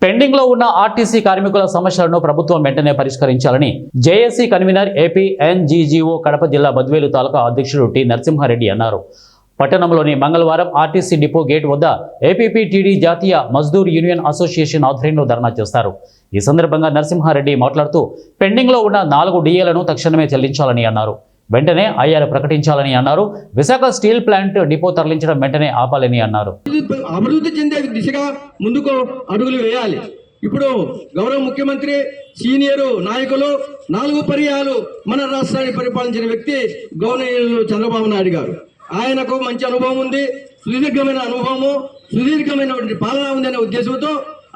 Pending లో ఉన్న RTC కార్మికుల సమస్యలను ప్రభుత్వం వెంటనే పరిష్కరించాలని JAC convener AP NGGO Kadapa జిల్లా బద్వేలు తాలూకా అధ్యక్షుడు టి నరసింహారెడ్డి అన్నారు. పట్టణంలోని మంగళవారం ఆర్టీసీ డిపో గేట్ వద్ద ఏపీపీటీడీ జాతీయ మజ్దూర్ యూనియన్ అసోసియేషన్ ఆధ్వర్యంలో ధర్నా చేస్తారు. ఈ సందర్భంగా నరసింహారెడ్డి మాట్లాడుతూ పెండింగ్ లో ఉన్న 4 డిఏలను తక్షణమే చెల్లించాలని అన్నారు. వెంటనే ఐఆర్ ప్రకటించాలని అన్నారు. విశాఖ స్టీల్ ప్లాంట్ డిపో తరలించడం వెంటనే ఆపాలని అన్నారు. అభివృద్ధి చెందే దిశగా ముందుకు అడుగులు వేయాలి. ఇప్పుడు గౌరవ ముఖ్యమంత్రి సీనియర్ నాయకులు 4 పర్యాలు మన రాష్ట్రాన్ని పరిపాలించిన వ్యక్తి గవర్నర్ చంద్రబాబు నాయుడు గారు. ఆయనకు మంచి అనుభవం ఉంది, సుదీర్ఘమైన అనుభవము, సుదీర్ఘమైనటువంటి పాలన ఉందనే ఉద్దేశంతో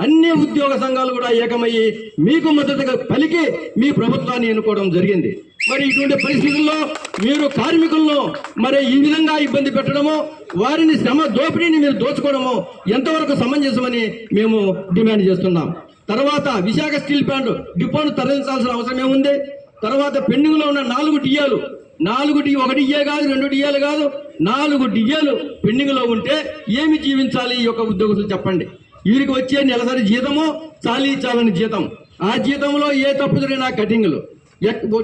అన్ని ఉద్యోగ సంఘాలు కూడా ఏకమయ్యి మీకు మద్దతుగా పలికి మీ ప్రభుత్వాన్ని ఎన్నుకోవడం జరిగింది. మరి ఇటువంటి పరిస్థితుల్లో మీరు కార్మికులను మరి ఈ విధంగా ఇబ్బంది పెట్టడము, వారిని శ్రమ దోపిడీని మీరు దోచుకోవడము ఎంతవరకు సమంజసమని మేము డిమాండ్ చేస్తున్నాం. తర్వాత విశాఖ స్టీల్ ప్లాంట్ డిపోను తరలించాల్సిన అవసరం ఏముంది? తర్వాత పెండింగ్లో ఉన్న 4 డిఏలు, 1 డిఏ కాదు, 2 డిఏలు కాదు, 4 డిఏలు పెండింగ్లో ఉంటే ఏమి జీవించాలి ఈ యొక్క ఉద్యోగస్తులు చెప్పండి. వీరికి వచ్చే నెలసరి జీతము చాలని జీతం, ఆ జీతంలో ఏ తప్పు జరిగినా కటింగ్లు,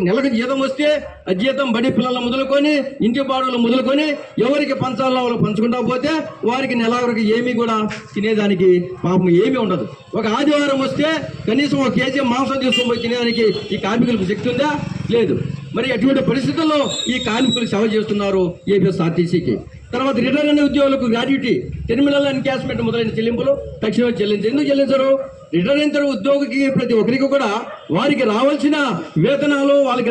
నెలకు జీతం వస్తే ఆ జీతం బడి పిల్లలు మొదలుకొని ఇంటి బాడులు మొదలుకొని ఎవరికి పంచాలో వాళ్ళు పంచుకుంటా పోతే వారికి నెలవరకు ఏమీ కూడా తినేదానికి పాపం ఏమీ ఉండదు. ఒక ఆదివారం వస్తే కనీసం 1 కేజీ మాంసం తీసుకొని పోయి తినేదానికి ఈ కార్మికులకు శక్తి ఉందా? లేదు. మరి అటువంటి పరిస్థితుల్లో ఈ కార్మికులు సేవ చేస్తున్నారు ఏపీఎస్ఆర్టీసీకి. తర్వాత రిటైర్ అయిన ఉద్యోగులకు గ్రాడ్యుటీ, టెర్మినల్ ఎన్కాష్మెంట్ మొదలైన చెల్లింపులు తక్షణమే చెల్లించారు. ఎందుకు చెల్లించరు? రిటైర్ అయిన ఉద్యోగికి ప్రతి ఒక్కరికి కూడా వారికి రావాల్సిన వేతనాలు, వాళ్ళకి